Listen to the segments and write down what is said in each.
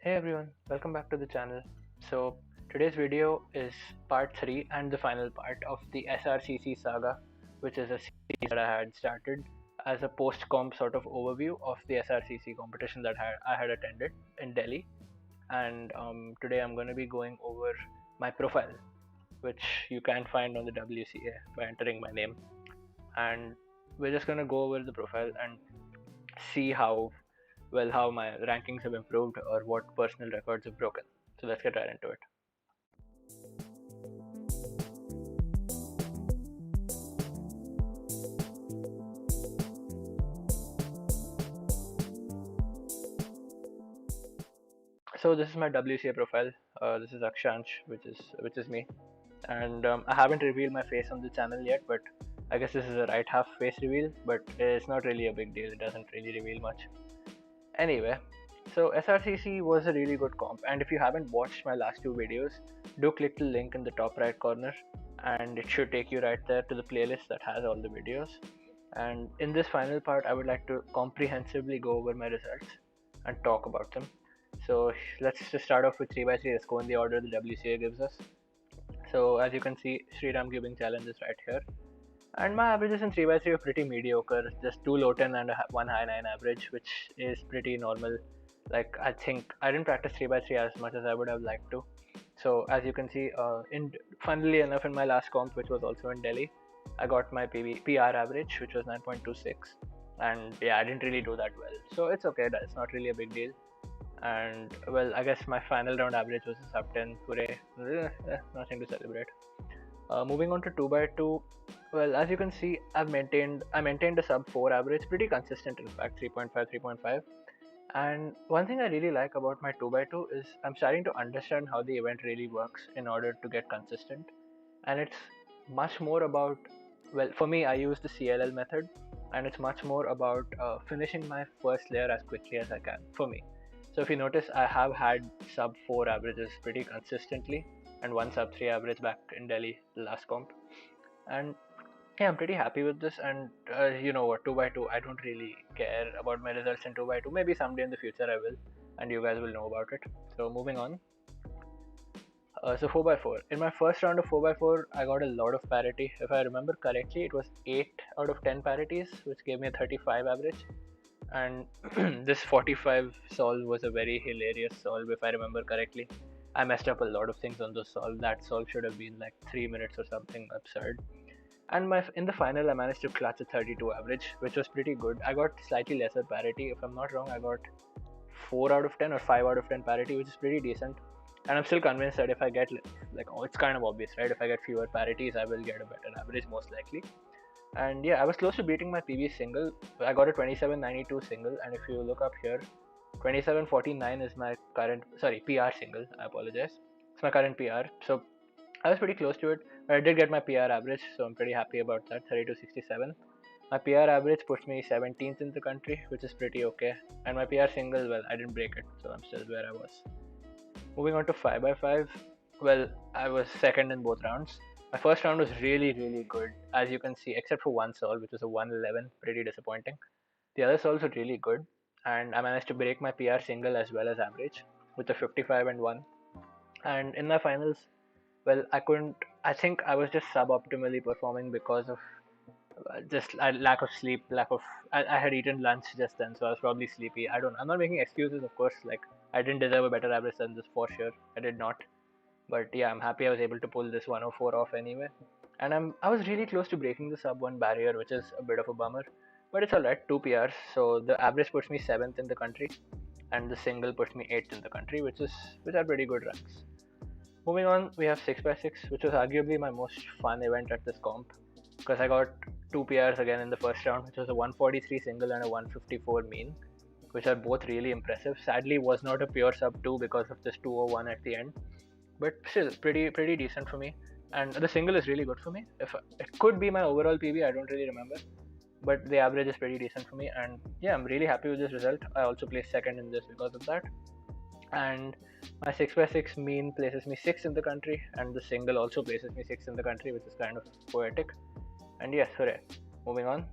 Hey everyone, welcome back to the channel. So today's video is part 3 and the final part of the SRCC Saga, which is a series that I had started as a post-comp sort of overview of the SRCC competition that I had attended in Delhi. And today I'm going to be going over my profile, which you can find on the WCA by entering my name. And we're just going to go over the profile and see how my rankings have improved or what personal records have broken. So let's get right into it. So this is my WCA profile. This is Akshansh, which is me, and I haven't revealed my face on the channel yet, but I guess this is a right half face reveal, but it's not really a big deal. It doesn't really reveal much. Anyway, so SRCC was a really good comp, and if you haven't watched my last two videos, do click the link in the top right corner, and it should take you right there to the playlist that has all the videos. And in this final part, I would like to comprehensively go over my results and talk about them. So let's just start off with 3x3. Let's go in the order the WCA gives us. So as you can see, Sriram Cubing Challenge is right here. And my averages in 3x3 are pretty mediocre, just 2 low 10 and 1 high 9 average, which is pretty normal. Like, I think I didn't practice 3x3 as much as I would have liked to. So as you can see, funnily enough, in my last comp, which was also in Delhi, I got my PR average, which was 9.26, and yeah, I didn't really do that well. So it's okay, it's not really a big deal. And well, I guess my final round average was a sub 10. Hooray! Nothing to celebrate. Moving on to 2x2, well, as you can see, I maintained a sub 4 average, pretty consistent in fact, 3.5, 3.5. And one thing I really like about my 2x2 is I'm starting to understand how the event really works in order to get consistent. And it's much more about, well, for me, I use the CLL method, and it's much more about finishing my first layer as quickly as I can, for me. So if you notice, I have had sub 4 averages pretty consistently, and one sub 3 average back in Delhi last comp. And yeah, I'm pretty happy with this. And you know what, 2x2, I don't really care about my results in 2x2. Maybe someday in the future I will, and you guys will know about it. So moving on. So 4x4. In my first round of 4x4, I got a lot of parity. If I remember correctly, it was 8 out of 10 parities, which gave me a 35 average. And this 45 solve was a very hilarious solve, if I remember correctly. I messed up a lot of things on those solve. That solve should have been like 3 minutes or something absurd. And in the final, I managed to clutch a 32 average, which was pretty good. I got slightly lesser parity. If I'm not wrong, I got 4 out of 10 or 5 out of 10 parity, which is pretty decent. And I'm still convinced that if I get, like, oh, it's kind of obvious, right? If I get fewer parities, I will get a better average, most likely. And yeah, I was close to beating my PB single. I got a 2792 single, and if you look up here, 2749 is my current, sorry, PR single, I apologize. It's my current PR. So I was pretty close to it, but I did get my PR average, so I'm pretty happy about that, 3267. My PR average puts me 17th in the country, which is pretty okay. And my PR single, well, I didn't break it, so I'm still where I was. Moving on to 5x5, well, I was second in both rounds. My first round was really, really good, as you can see, except for one solve, which was a 111, pretty disappointing. The other solves were really good, and I managed to break my PR single as well as average with a 55 and 1. And in my finals, well, I think I was just suboptimally performing because of just lack of sleep, I had eaten lunch just then, so I was probably sleepy. I'm not making excuses, of course, like, I didn't deserve a better average than this for sure. I did not. But yeah, I'm happy I was able to pull this 104 off anyway. And I was really close to breaking the sub 1 barrier, which is a bit of a bummer. But it's alright, 2 PRs. So the average puts me 7th in the country, and the single puts me 8th in the country, which are pretty good ranks. Moving on, we have 6x6, which was arguably my most fun event at this comp, because I got 2 PRs again in the first round, which was a 143 single and a 154 mean, which are both really impressive. Sadly, was not a pure sub 2 because of this 201 at the end, but still pretty decent for me. And the single is really good for me. It could be my overall PB, I don't really remember, but the average is pretty decent for me. And yeah, I'm really happy with this result. I also placed second in this because of that. And my 6x6 mean places me 6th in the country, and the single also places me 6th in the country, which is kind of poetic. And yes, hooray. Moving on,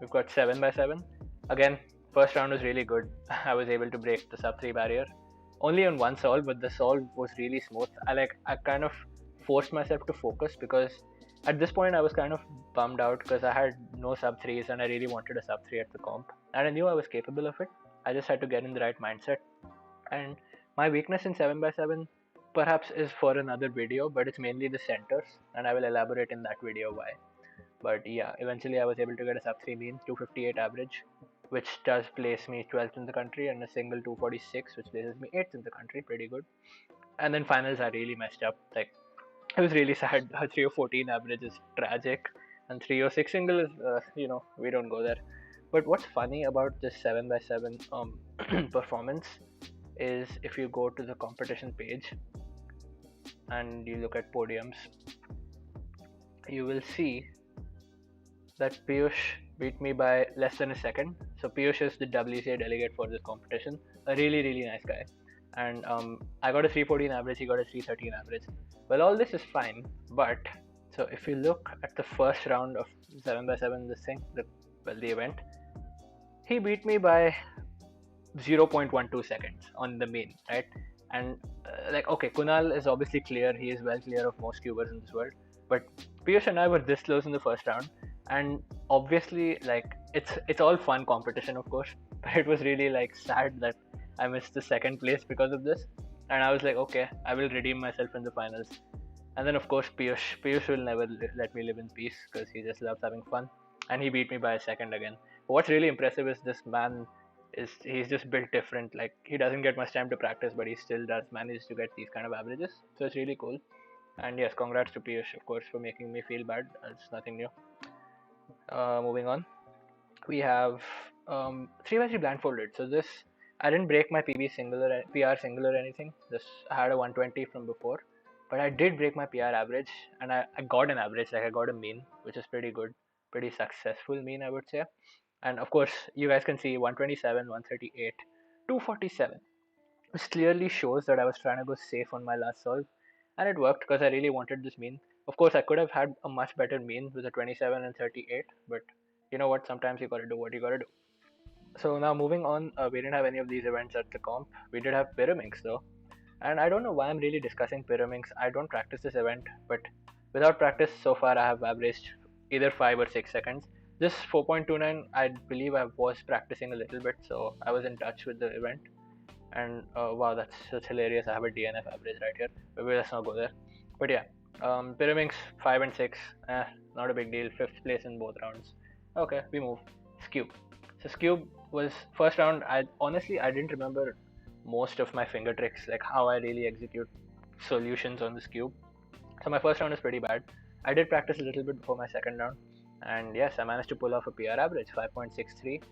we've got 7x7. Again, first round was really good. I was able to break the sub 3 barrier, only on one solve, but the solve was really smooth. I kind of forced myself to focus because at this point I was kind of bummed out because I had no sub threes and I really wanted a sub three at the comp, and I knew I was capable of it. I just had to get in the right mindset. And my weakness in 7x7 perhaps is for another video, but it's mainly the centers, and I will elaborate in that video why. But yeah, eventually I was able to get a sub 3 mean, 258 average, which does place me 12th in the country, and a single 246, which places me 8th in the country, pretty good. And then finals I really messed up. Like, it was really sad. A 314 average is tragic, and 306 single is, we don't go there. But what's funny about this 7x7 performance is if you go to the competition page and you look at podiums, you will see that Piyush beat me by less than a second. So Piyush is the WCA delegate for this competition, a really, really nice guy. And I got a 314 average, he got a 313 average. Well, all this is fine, but so if you look at the first round of 7x7, the event, he beat me by 0.12 seconds on the main, right? And okay, Kunal is obviously clear, he is well clear of most Skewbers in this world, but Piyush and I were this close in the first round, and obviously it's all fun competition, of course, but it was really sad that I missed the second place because of this. And I was like, okay, I will redeem myself in the finals. And then of course Piyush will never let me live in peace because he just loves having fun, and he beat me by a second again. But what's really impressive is this man he's just built different. Like, he doesn't get much time to practice, but he still does manage to get these kind of averages. So it's really cool. And yes, congrats to Piyush, of course, for making me feel bad. It's nothing new. Moving on, we have 3x3 blindfolded. So this, I didn't break my PB single or PR single or anything. I had a 120 from before, but I did break my PR average, and I got an average. Like, I got a mean, which is pretty good, pretty successful mean, I would say. And of course, you guys can see 127, 138, 247, which clearly shows that I was trying to go safe on my last solve, and it worked because I really wanted this mean. Of course, I could have had a much better mean with a 27 and 38, but you know what? Sometimes you gotta do what you gotta do. So now moving on, we didn't have any of these events at the comp. We did have Pyraminx though, and I don't know why I'm really discussing Pyraminx. I don't practice this event, but without practice so far, I have averaged either 5 or 6 seconds. This 4.29, I believe I was practicing a little bit, so I was in touch with the event. And wow, that's hilarious. I have a DNF average right here. Maybe let's not go there. But yeah, Pyraminx 5 and 6, not a big deal. 5th place in both rounds. Okay, we move. Skewb. So Skewb was first round. I didn't remember most of my finger tricks, like how I really execute solutions on the Skewb. So my first round is pretty bad. I did practice a little bit before my second round, and yes, I managed to pull off a PR average 5.63,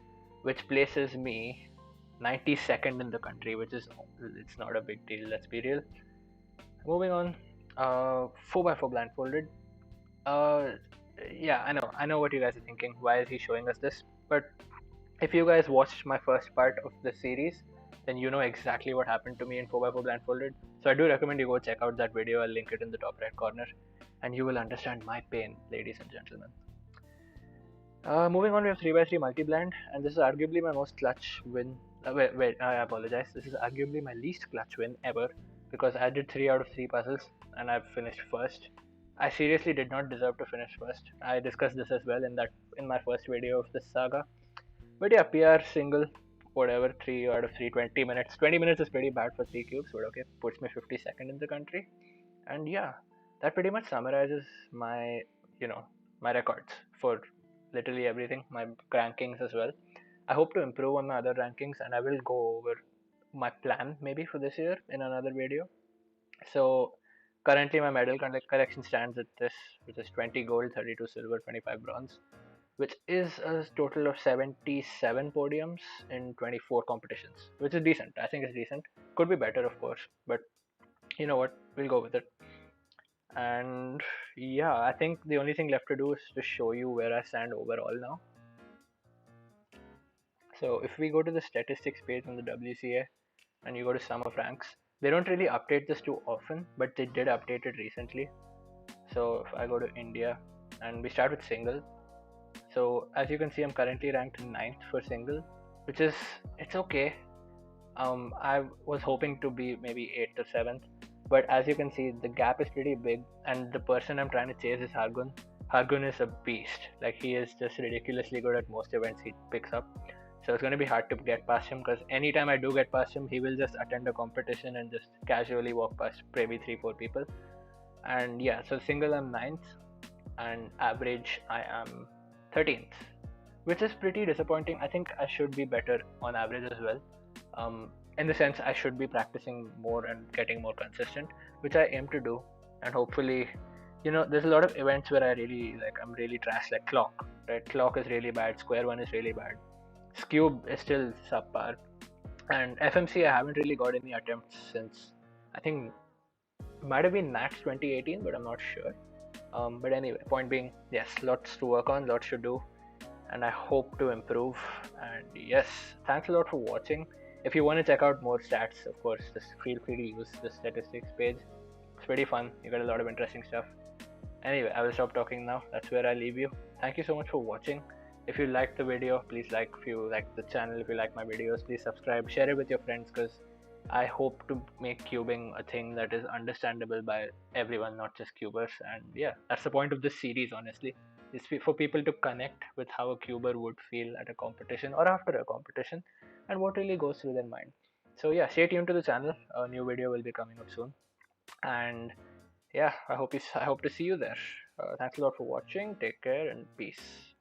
which places me 92nd in the country, it's not a big deal, let's be real. Moving on, 4x4 blindfolded. Yeah, I know what you guys are thinking. Why is he showing us this? But if you guys watched my first part of the series, then you know exactly what happened to me in 4x4 blindfolded. So I do recommend you go check out that video. I'll link it in the top right corner, and you will understand my pain, ladies and gentlemen. Moving on, we have 3x3 multi-blind, and this is arguably my most clutch win. Wait, I apologize. This is arguably my least clutch win ever, because I did 3 out of 3 puzzles and I've finished first. I seriously did not deserve to finish first. I discussed this as well in my first video of this saga. But yeah, PR single, whatever, 3 out of 3, 20 minutes. 20 minutes is pretty bad for 3 cubes, but okay, puts me 52nd in the country. And yeah, that pretty much summarizes my records for literally everything, my rankings as well. I hope to improve on my other rankings, and I will go over my plan maybe for this year in another video. So currently my medal collection stands at this, which is 20 gold, 32 silver, 25 bronze, which is a total of 77 podiums in 24 competitions, which is decent. I think it's decent. Could be better, of course, but you know what, we'll go with it. And yeah, I think the only thing left to do is to show you where I stand overall now. So if we go to the statistics page on the WCA and you go to sum of ranks, they don't really update this too often, but they did update it recently. So if I go to India and we start with single, so as you can see, I'm currently ranked 9th for single, it's okay. I was hoping to be maybe 8th or 7th, but as you can see, the gap is pretty big, and the person I'm trying to chase is Hargun. Hargun is a beast. Like, he is just ridiculously good at most events he picks up. So it's going to be hard to get past him, because anytime I do get past him, he will just attend a competition and just casually walk past maybe 3-4 people. And yeah, so single I'm 9th, and average I am 13th, which is pretty disappointing. I think I should be better on average as well. In the sense, I should be practicing more and getting more consistent, which I aim to do. And hopefully, there's a lot of events where I'm really trash, like clock, right? Clock is really bad, square one is really bad, Skewb is still subpar, and FMC I haven't really got any attempts since, I think might have been Nats 2018, but I'm not sure. But anyway, point being, yes, lots to work on, lots to do, and I hope to improve. And yes, thanks a lot for watching. If you want to check out more stats, of course, just feel free to use the statistics page. It's pretty fun. You got a lot of interesting stuff. Anyway, I will stop talking now. That's where I leave you. Thank you so much for watching. If you liked the video, please like. If you like the channel, if you like my videos, please subscribe. Share it with your friends, because I hope to make cubing a thing that is understandable by everyone, not just cubers. And yeah, that's the point of this series, honestly. Is for people to connect with how a cuber would feel at a competition or after a competition, and what really goes through their mind. So yeah, stay tuned to the channel. A new video will be coming up soon. And yeah, I hope to see you there. Thanks a lot for watching. Take care and peace.